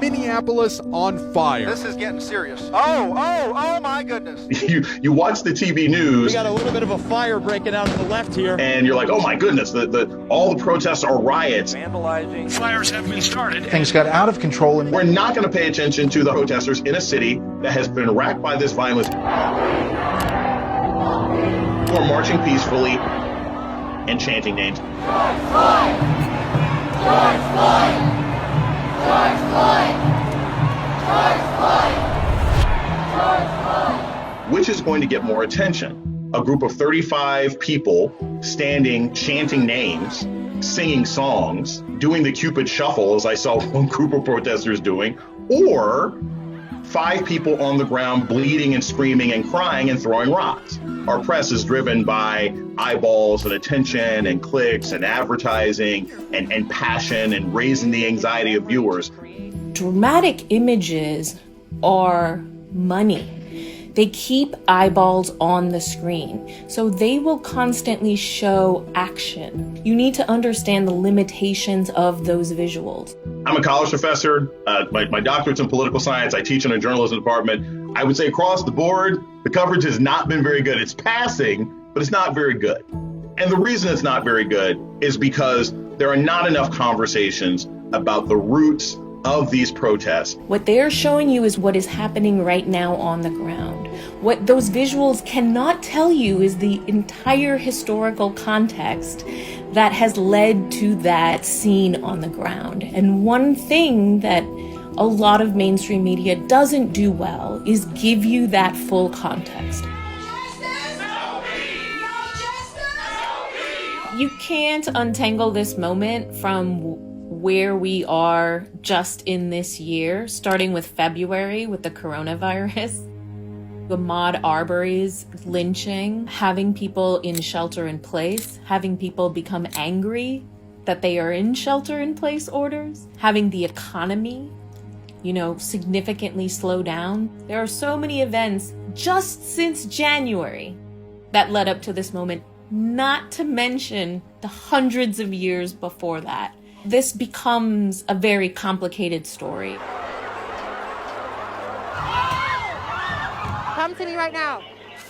Minneapolis on fire. This is getting serious. Oh my goodness. You watch the TV news. We got a little bit of a fire breaking out to the left here. And you're like, oh my goodness, all the protests are riots. Vandalizing. Fires have been started. Things got out of control. And we're not going to pay attention to the protesters in a city that has been racked by this violence. Who are marching peacefully and chanting names. George Floyd! George Floyd! George Floyd! George Floyd! George Floyd! Which is going to get more attention? A group of 35 people standing, chanting names, singing songs, doing the Cupid shuffle, as I saw one group of protesters doing, or 5 people on the ground bleeding and screaming and crying and throwing rocks. Our press is driven by eyeballs and attention and clicks and advertising and passion and raising the anxiety of viewers. Dramatic images are money. They keep eyeballs on the screen, so they will constantly show action. You need to understand the limitations of those visuals. I'm a college professor. My doctorate's in political science. I teach in a journalism department. I would say across the board, the coverage has not been very good. It's passing, but it's not very good. And the reason it's not very good is because there are not enough conversations about the roots of these protests. What they're showing you is what is happening right now on the ground. What those visuals cannot tell you is the entire historical context that has led to that scene on the ground. And one thing that a lot of mainstream media doesn't do well is give you that full context. You can't untangle this moment from where we are just in this year, starting with February with the coronavirus, Ahmaud Arbery's lynching, having people in shelter in place, having people become angry that they are in shelter in place orders, having the economy, significantly slow down. There are so many events just since January that led up to this moment, not to mention the hundreds of years before that. This becomes a very complicated story. Come to me right now.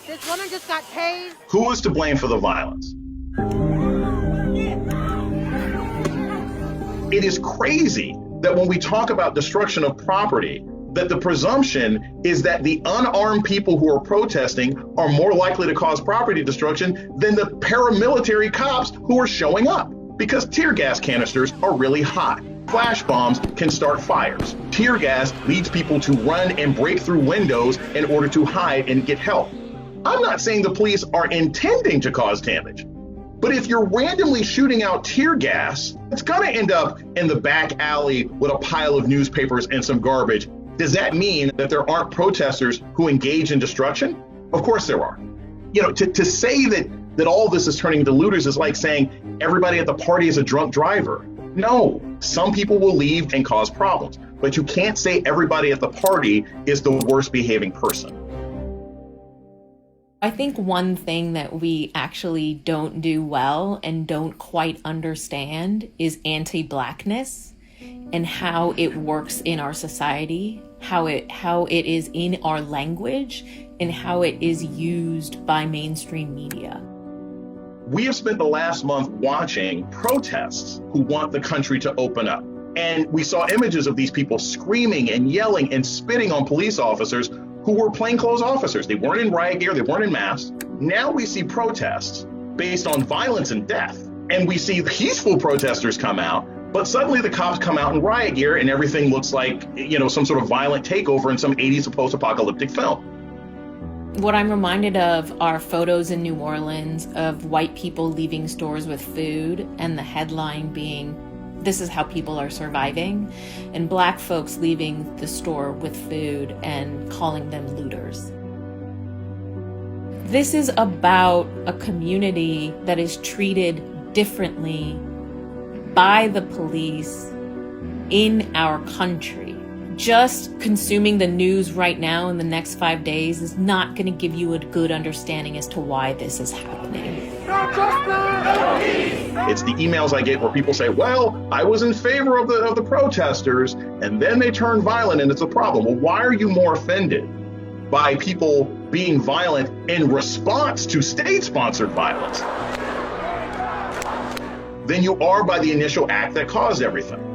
This woman just got tased. Who is to blame for the violence? It is crazy that when we talk about destruction of property, that the presumption is that the unarmed people who are protesting are more likely to cause property destruction than the paramilitary cops who are showing up. Because tear gas canisters are really hot. Flash bombs can start fires. Tear gas leads people to run and break through windows in order to hide and get help. I'm not saying the police are intending to cause damage, but if you're randomly shooting out tear gas, it's gonna end up in the back alley with a pile of newspapers and some garbage. Does that mean that there aren't protesters who engage in destruction? Of course there are. To say that all this is turning into looters is like saying everybody at the party is a drunk driver. No, some people will leave and cause problems, but you can't say everybody at the party is the worst behaving person. I think one thing that we actually don't do well and don't quite understand is anti-Blackness and how it works in our society, how it is in our language, and how it is used by mainstream media. We have spent the last month watching protests who want the country to open up. And we saw images of these people screaming and yelling and spitting on police officers who were plainclothes officers. They weren't in riot gear, they weren't in masks. Now we see protests based on violence and death. And we see peaceful protesters come out, but suddenly the cops come out in riot gear and everything looks like, some sort of violent takeover in some 80s post-apocalyptic film. What I'm reminded of are photos in New Orleans of white people leaving stores with food, and the headline being, "This is how people are surviving," and Black folks leaving the store with food and calling them looters. This is about a community that is treated differently by the police in our country. Just consuming the news right now in the next 5 days is not going to give you a good understanding as to why this is happening. It's the emails I get where people say, well, I was in favor of the protesters, and then they turn violent and it's a problem. Well, why are you more offended by people being violent in response to state-sponsored violence than you are by the initial act that caused everything?